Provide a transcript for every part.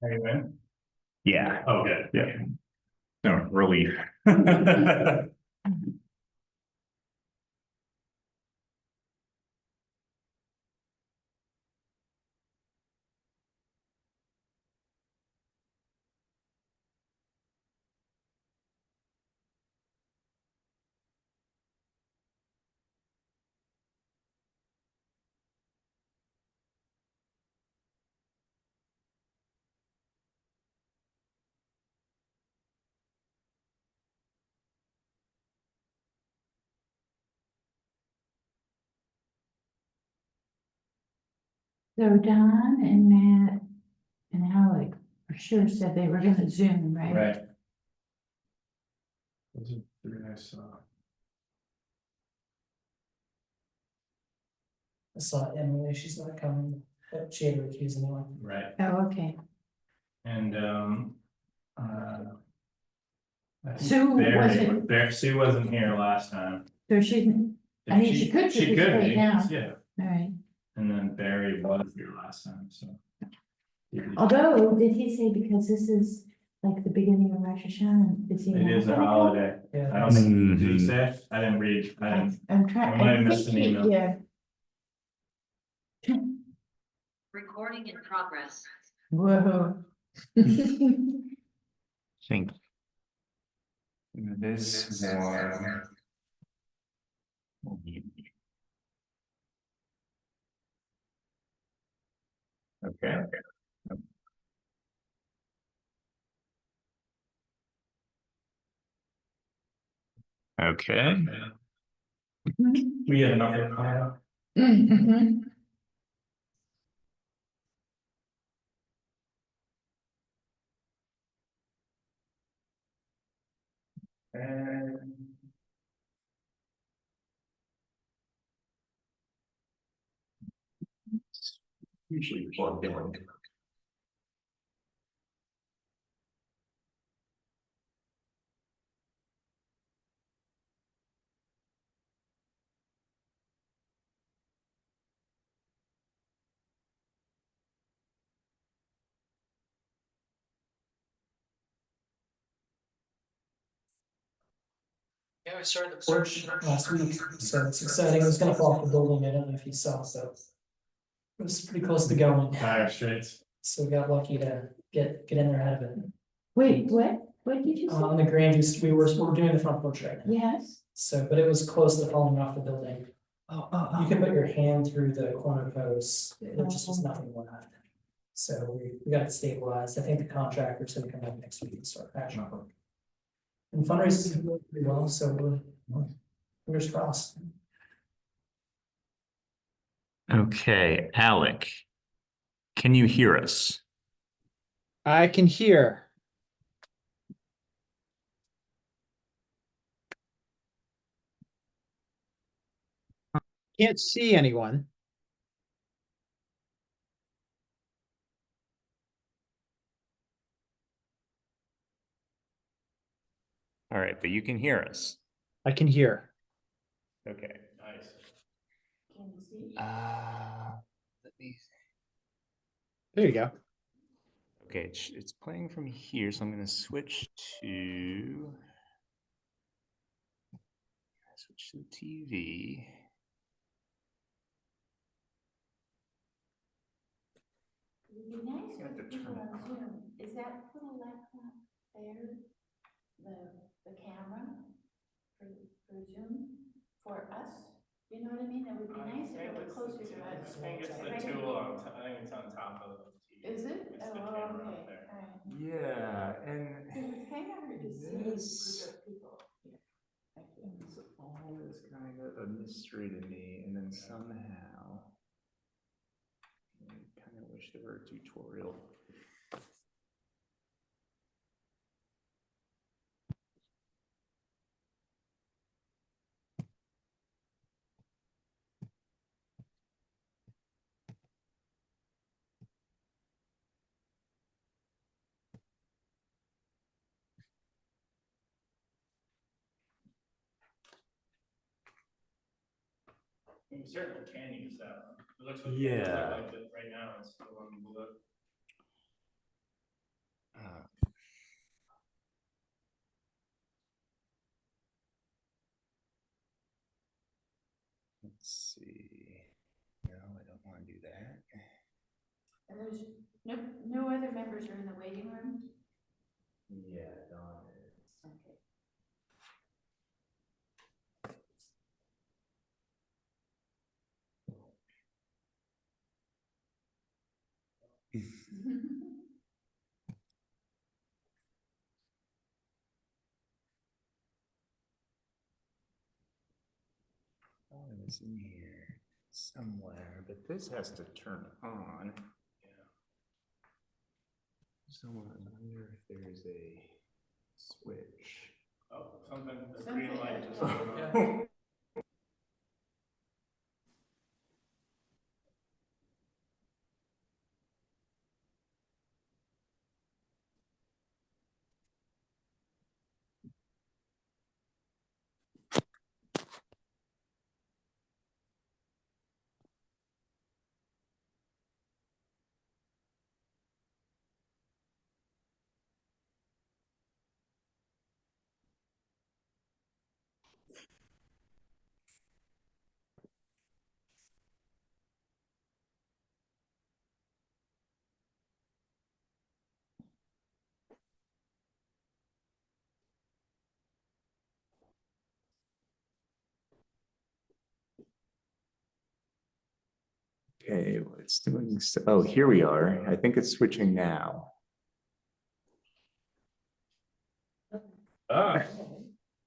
Anyway. Yeah. Okay. Yeah. No, relief. So Don and Matt and Alec for sure said they were gonna Zoom, right? Right. Those are three I saw. I saw Emily, she's not coming, but she had recused anyway. Right, Oh, okay. and, I think Sue wasn't- Sue wasn't here last time. So she, I mean, she could She could participate be, now. yeah, all right. and then Barry was here last time, so. Although, did he say because this is like the beginning of Rosh Hashanah? Is he It not is a gonna come? holiday, I Yeah, don't think, did he Mhm. say? I didn't read, I didn't. I'm trying, I might have I missed think an he, email. yeah. Recording in progress. Whoa. Think this one. Okay. Okay. We had another file. Mhm. And. Usually plugged in. Yeah, we started the porch last week, so it's exciting, it was gonna fall off the building, I don't know if you saw, so. It was pretty close to going, Tire straits. so we got lucky to get in there ahead of it. Wait, what? What did you say? On the grand, we're doing the front porch right now, Yes. so, but it was close to falling off the building. Oh, You can put your hand through the corner posts, there just was nothing left. So we got it stabilized, I think the contractor's gonna come up next week and start patching up. And fundraising is going pretty well, so fingers crossed. Okay, Alec. Can you hear us? I can hear. Can't see anyone. All right, but you can hear us. I can hear. Okay. Nice. Let me. There you go. Okay, it's playing from here, so I'm going to switch to the TV. It would be nice You have if to people turn it on on. Zoom, is that little laptop there, the camera for Zoom, for us? You know what I mean? It would be nice if it were closer to us. I think it's the Right. tool on, I think it's on top of the TV. Is it? It's the Oh, camera okay, up there. alright. Yeah, and Because it's kind of hard to see a This- group of people. Yeah. Thank you. it's always kind of a mystery to me, and then somehow I kind of wish there were a tutorial. You certainly can use that one. It looks Yeah. like it right now, it's the one below. Let's see. No, I don't want to do that. And there's no other members are in the waiting room? Yeah, Dawn is. Okay. Oh, it was in here somewhere, but this has to turn on. Yeah. So I wonder if there's a switch. Oh, something, the Something green light that- just. yeah. went on. Okay, well, it's doing, oh, here we are. I think it's switching now. Ah,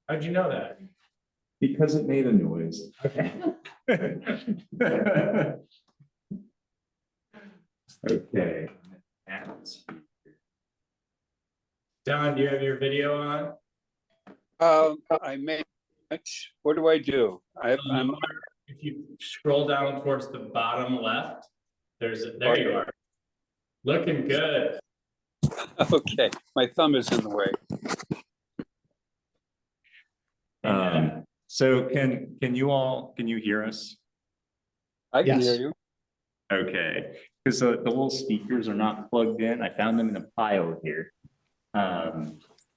how'd you know that? Because it made a noise. Okay. Okay. Don, do you have your video on? I may, what do I do? I'm, If you scroll down towards the bottom left, there you are. Looking good. okay, my thumb is in the way. So can you hear us? I can Yes. hear you. Okay, because the little speakers are not plugged in. I found them in a pile here.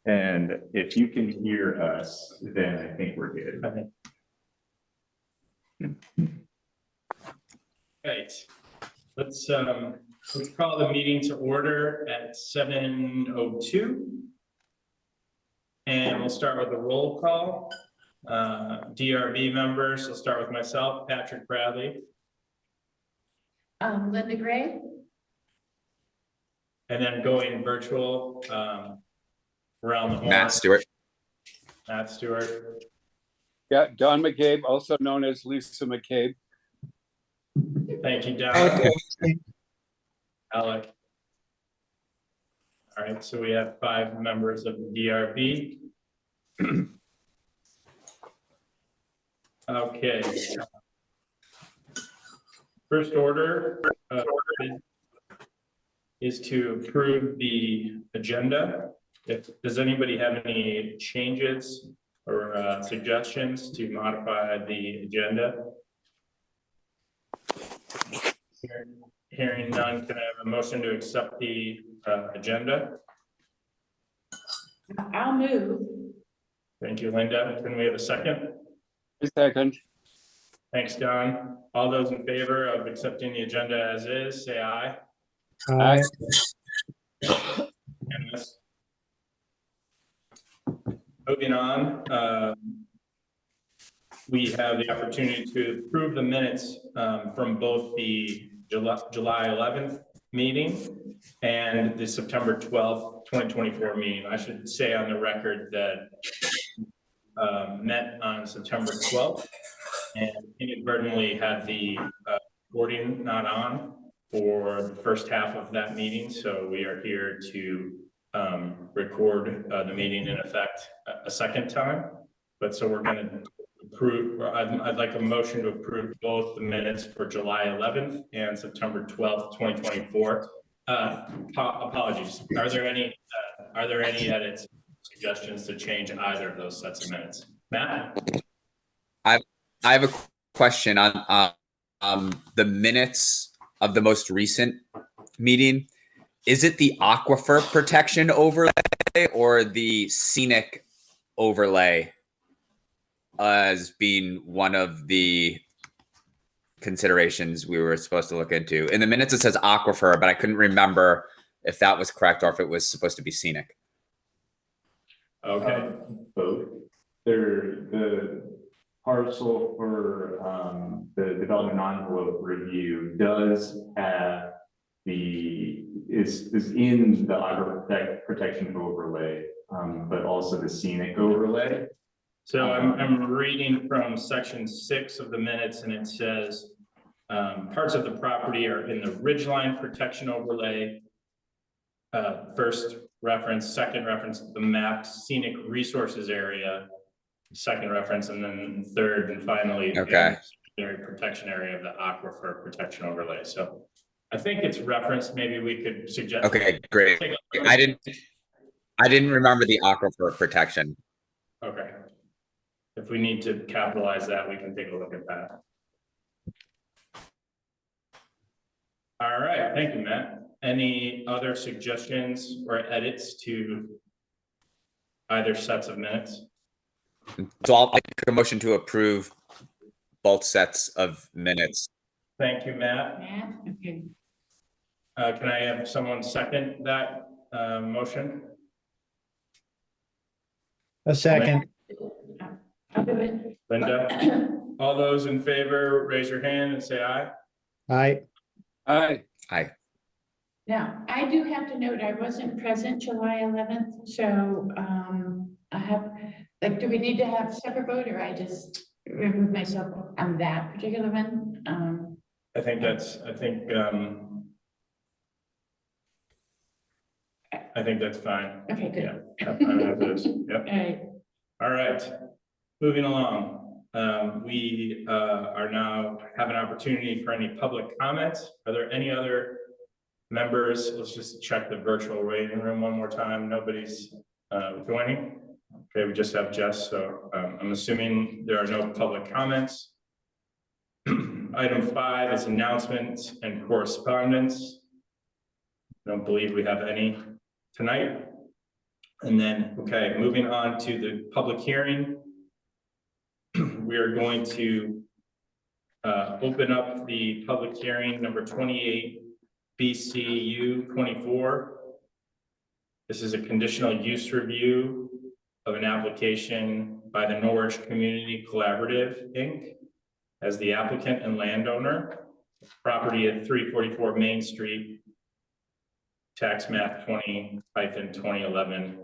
And if you can hear us, then I think we're good. Right. Let's call the meeting to order at 7:02. And we'll start with a roll call. DRB members, we'll start with myself, Patrick Bradley, Linda Gray? and then going virtual, around the horn. Matt Stewart. Matt Stewart. Yeah, Don McCabe, also known as Lisa McCabe. Thank you, Don. Alec. All right, so we have 5 members of the DRB. Okay. First order is to approve the agenda. Does anybody have any changes or suggestions to modify the agenda? Hearing none, can I have a motion to accept the agenda? I'll move. Thank you, Linda. Can we have a second? A second. Thanks, Don. All those in favor of accepting the agenda as is, say aye. Aye. Unanimous. Moving on, we have the opportunity to approve the minutes from both the July 11th meeting and the September 12th, 2024 meeting. I should say on the record that met on September 12th and inadvertently had the recording not on for the first half of that meeting. So we are here to record the meeting in effect a second time. But so we're going to approve, I'd like a motion to approve both the minutes for July 11th and September 12th, 2024. Apologies. Are there any edits, suggestions to change either of those sets of minutes? Matt? I have a question on the minutes of the most recent meeting. Is it the aquifer protection overlay or the scenic overlay as being one of the considerations we were supposed to look into. In the minutes, it says aquifer, but I couldn't remember if that was correct or if it was supposed to be scenic. Okay, Both. The parcel for the development envelope review does have is in the aquifer protection overlay, but also the scenic overlay. so I'm reading from section 6 of the minutes, and it says parts of the property are in the ridgeline protection overlay. First reference, second reference, the mapped scenic resources area, second reference, and then third and finally. Okay. The secondary protection area of the aquifer protection overlay. So I think it's referenced. Maybe we could suggest. Okay, great. I didn't remember the aquifer protection. Okay. If we need to capitalize that, we can take a look at that. All right, thank you, Matt. Any other suggestions or edits to either sets of minutes? So I'll make a motion to approve both sets of minutes. Thank you, Matt. Matt, okay. Can I have someone second that motion? A second. I'll do it. Linda, all those in favor, raise your hand and say aye. Aye. Aye. Aye. Now, I do have to note, I wasn't present July 11th, so I have, like, do we need to have separate vote, or I just remove myself on that particular one? I think that's fine. Okay, good. Yeah, I'm happy with this. Yep. All right. All right, moving along. We are now have an opportunity for any public comments. Are there any other members? Let's just check the virtual waiting room one more time. Nobody's joining. Okay, we just have Jess, so I'm assuming there are no public comments. Item 5 is announcements and correspondence. I don't believe we have any tonight. And then, okay, moving on to the public hearing. We are going to open up the public hearing number 28 BCU 24. This is a conditional use review of an application by the Norwich Community Collaborative, Inc. as the applicant and landowner. Property at 344 Main Street, tax map 20-2011.000.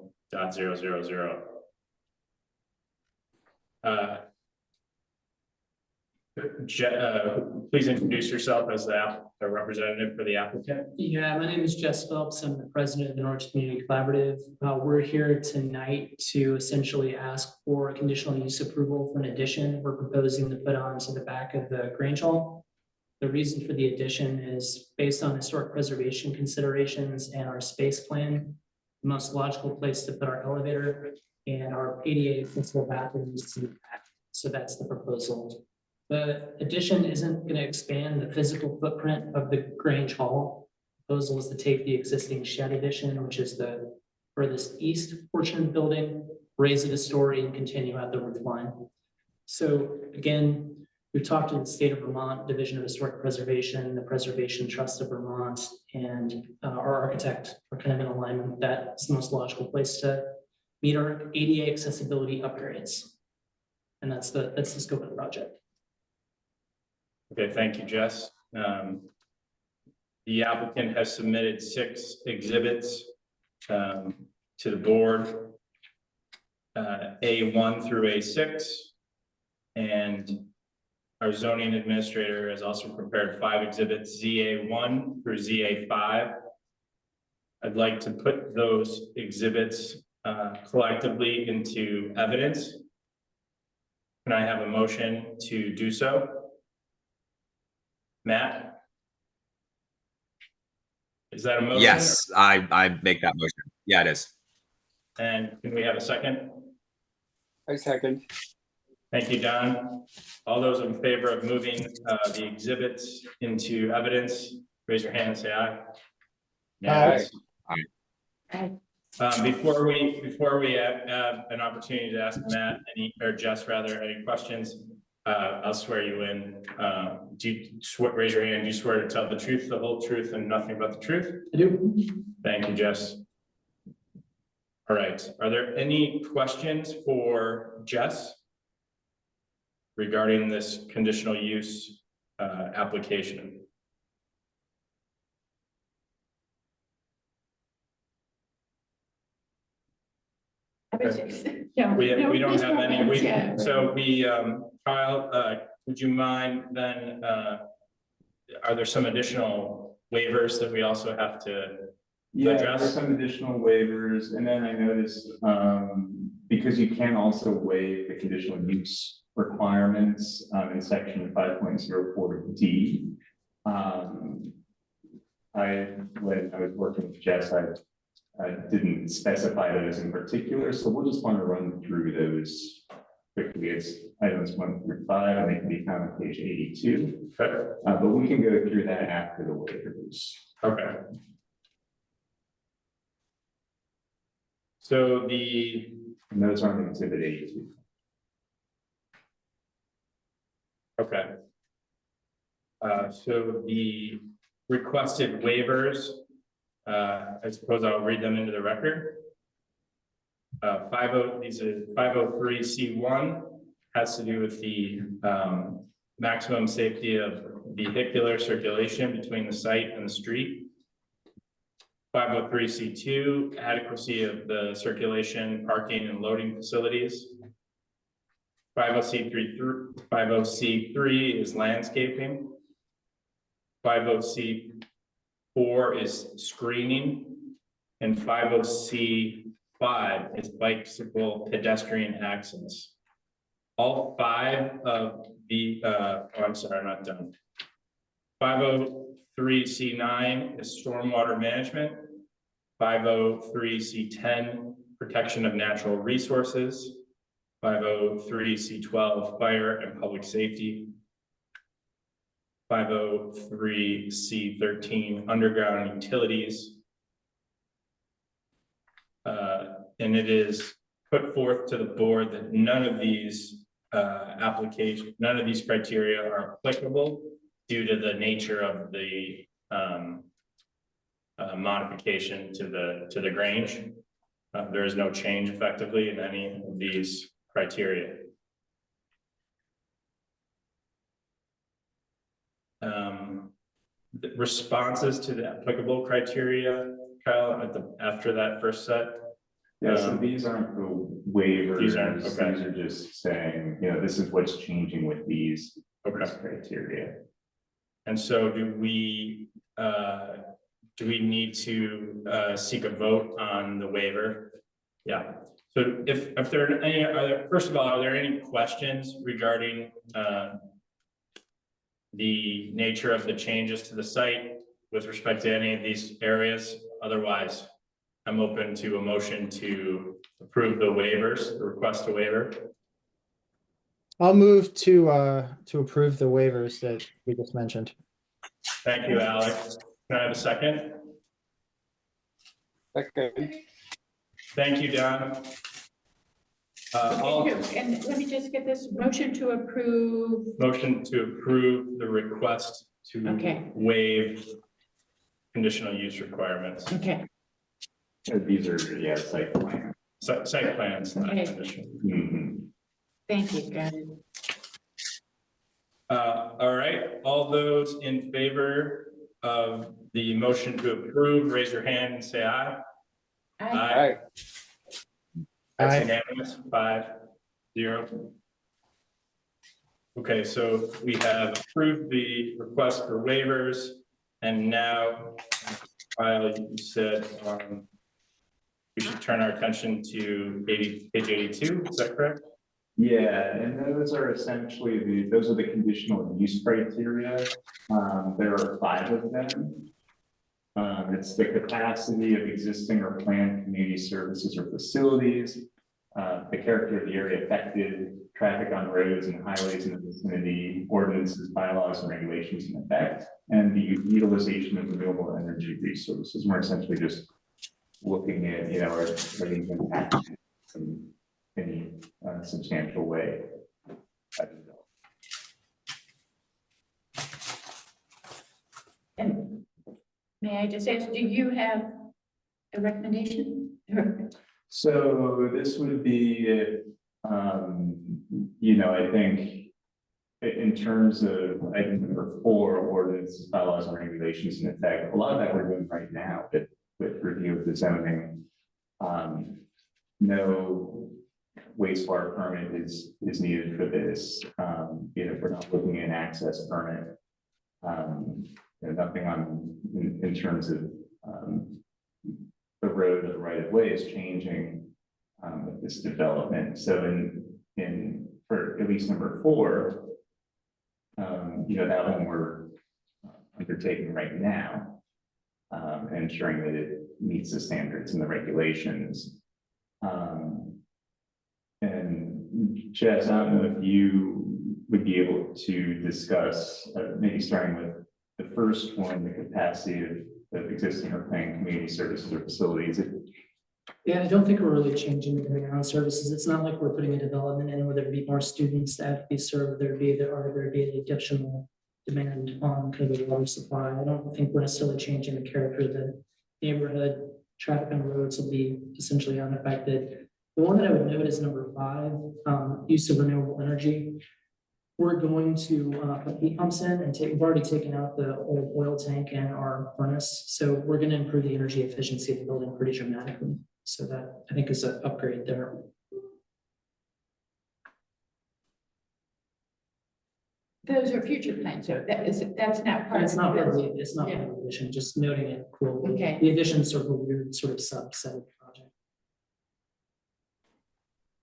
Please introduce yourself as the representative for the applicant. Yeah, my name is Jess Phelps. I'm the president of the Norwich Community Collaborative. We're here tonight to essentially ask for conditional use approval for an addition we're proposing to put onto the back of the Grange Hall. The reason for the addition is based on historic preservation considerations and our space plan. The most logical place to put our elevator and our ADA principal bathroom is to the back. So that's the proposal. The addition isn't going to expand the physical footprint of the Grange Hall. The proposal is to take the existing shed addition, which is the furthest east portion of the building, raise it a story and continue out the roof line. So again, we've talked to the State of Vermont Division of Historic Preservation, the Preservation Trust of Vermont, and our architect are kind of in alignment with that. It's the most logical place to meet our ADA accessibility upgrades. And that's the scope of the project. Okay, thank you, Jess. The applicant has submitted 6 exhibits to the board, A1 through A6, and our zoning administrator has also prepared 5 exhibits, ZA1 through ZA5. I'd like to put those exhibits collectively into evidence. Can I have a motion to do so? Matt? Is that a motion? Yes, I make that motion. Yeah, it is. And can we have a second? I second. Thank you, Don. All those in favor of moving the exhibits into evidence, raise your hand and say aye. Yes. Before we have an opportunity to ask Matt or Jess rather, any questions, I'll swear you in. Do you swear, raise your hand, do you swear to tell the truth, the whole truth, and nothing but the truth? I do. Thank you, Jess. All right, are there any questions for Jess regarding this conditional use application? No, We no, don't have any, yeah. so Kyle, would you mind then, are there some additional waivers that we also have to? Yeah, there are Address? some additional waivers, and then I noticed, because you can also waive the conditional use requirements, in section 5.04D. When I was working with Jess, I didn't specify those in particular, so we'll just want to run through those quickly. It's items 1 through 5, and they can be found on page 82. Okay. But we can go through that after the waivers. Okay. So the, And those are on exhibit 82. okay. So the requested waivers, I suppose I'll read them into the record. 503C1 has to do with the maximum safety of vehicular circulation between the site and the street. 503C2, adequacy of the circulation, parking, and loading facilities. 50C3 is landscaping. 50C4 is screening, and 50C5 is bicycle pedestrian access. All 5 of the, I'm sorry, I'm not done. 503C9 is stormwater management. 503C10, protection of natural resources. 503C12, fire and public safety. 503C13, underground utilities. And it is put forth to the board that none of these none of these criteria are applicable due to the nature of the modification to the Grange. There is no change effectively in any of these criteria. The responses to the applicable criteria, Kyle, after that first set. Yeah, so these aren't the waivers. These aren't, okay. These are just saying, you know, this is what's changing with these criteria. And so do we need to seek a vote on the waiver? Yeah. So if there are any other, first of all, are there any questions regarding the nature of the changes to the site with respect to any of these areas? Otherwise, I'm open to a motion to approve the waivers, the request a waiver. I'll move to approve the waivers that we just mentioned. Thank you, Alex. Can I have a second? Okay. Thank you, Don. And let me just get this motion to approve. Motion to approve the request to Okay. waive conditional use requirements. Okay, These are, yeah, site plan. Site plans, not Okay. conditional. thank you, guys. All right, all those in favor of the motion to approve, raise your hand and say aye. I, All right. That's Aye. unanimous, 5-0. Okay, so we have approved the request for waivers, and now, Kyle, you said, we should turn our attention to page 82, is that correct? Yeah, and those are essentially those are the conditional use criteria. There are 5 of them. It's the capacity of existing or planned community services or facilities, the character of the area affected, traffic on roads and highways in the vicinity, ordinances, bylaws, and regulations in effect, and the utilization of renewable energy resources. We're essentially just looking at, you know, are these impacted in any substantial way. May I just ask, do you have a recommendation? So this would be, I think in terms of item number 4, ordinance, bylaws and regulations in effect, a lot of that we're doing right now, but with review of the zoning. No wastewater permit is needed for this. We're not looking at an access permit. Nothing in terms of the road or the right of way is changing with this development. So for at least number 4, that one we're undertaking right now, ensuring that it meets the standards and the regulations. And Jess, I don't know if you would be able to discuss, maybe starting with the first one, the capacity of existing or planned community services or facilities. Yeah, I don't think we're really changing the demand on services. It's not like we're putting a development in where there'd be more students that have to be served. There'd be an additional demand on kind of the water supply. I don't think we're necessarily changing the character of the neighborhood. Traffic on the roads will be essentially unaffected. The one that I would note is number 5, use of renewable energy. We're going to put heat pumps in and we've already taken out the old oil tank and our furnace. So we're going to improve the energy efficiency of the building pretty dramatically. So that I think is an upgrade there. Those are future plans, so that's not part of. It's not the- part of it's not part of the addition, just noting it cool. Okay. The addition is sort of a weird sort of subset of the project.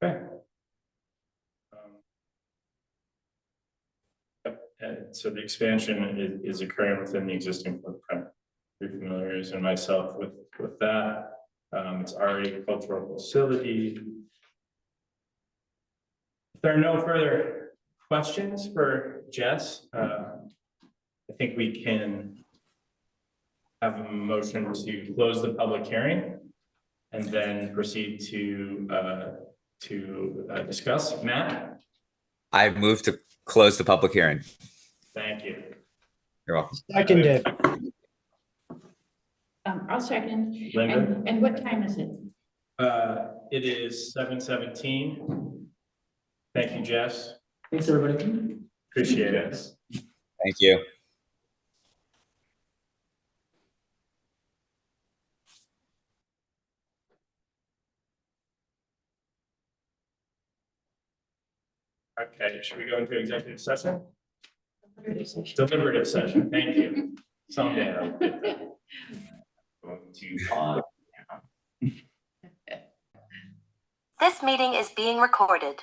Okay. And so the expansion is occurring within the existing footprint. You're familiar, as in myself, with that. It's already a cultural facility. If there are no further questions for Jess, I think we can have a motion to close the public hearing and then proceed to discuss. Matt? I move to close the public hearing. Thank you. You're welcome. Seconded. I'll second. Linda? And what time is it? It is 7:17. Thank you, Jess. Thanks, everybody. Appreciate it. Thank you. Okay, should we go into executive session? Deliberative session, thank you. Someday I'll get that. Going to pause. This meeting is being recorded.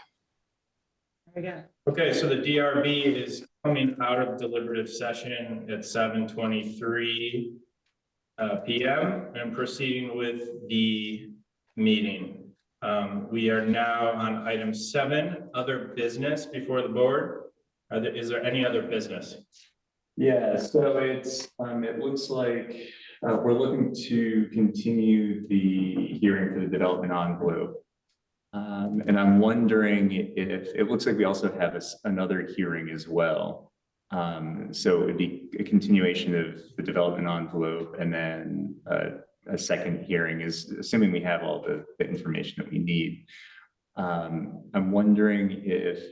There we go. Okay, so the DRB is coming out of deliberative session at 7:23 PM and proceeding with the meeting. We are now on item 7, other business before the board. Is there any other business? Yeah, so it looks like we're looking to continue the hearing for the development envelope. And I'm wondering if, it looks like we also have another hearing as well. So it'd be a continuation of the development envelope and then a second hearing is assuming we have all the information that we need. I'm wondering if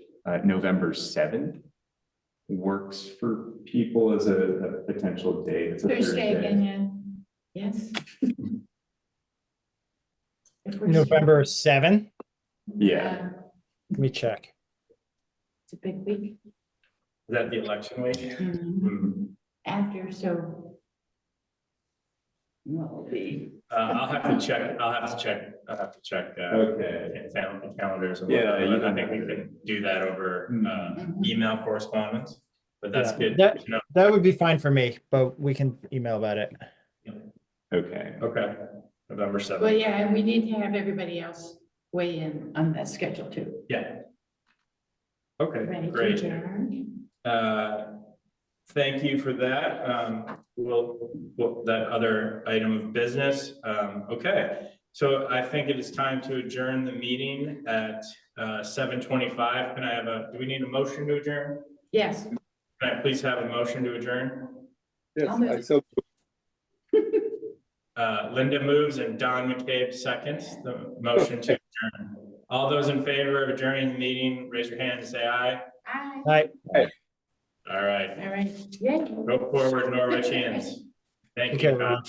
November 7th works for people as a potential date. It's a Thursday again, yeah. Yes. If we're- November 7th. Yeah. Let me check. It's a big week. Is that the election week? After, so. Will be. I'll have to check. Okay. Calendars. And Yeah, whatnot. you I think we can do that over email correspondence, but that's Yeah, good. that- No, That would be fine for me, but we can email about it. Okay. okay, November Well, 7th. yeah, and we need to have everybody else weigh in on that schedule too. Yeah. Okay, Ready to great. adjourn? Thank you for that. We'll that other item of business. Okay, so I think it is time to adjourn the meeting at 7:25. Can I have do we need a motion to adjourn? Yes. Can I please have a motion to adjourn? Yes, I'll move I it. so Linda moves and Don McCabe seconds the motion to adjourn. All those in favor of adjourning the meeting, raise your hand and say aye. Aye. Aye. All right, All right, yay. go forward, Norwichians. Thank Okay, you. Don.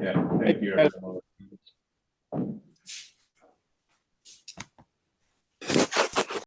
Yeah, thank you. everyone.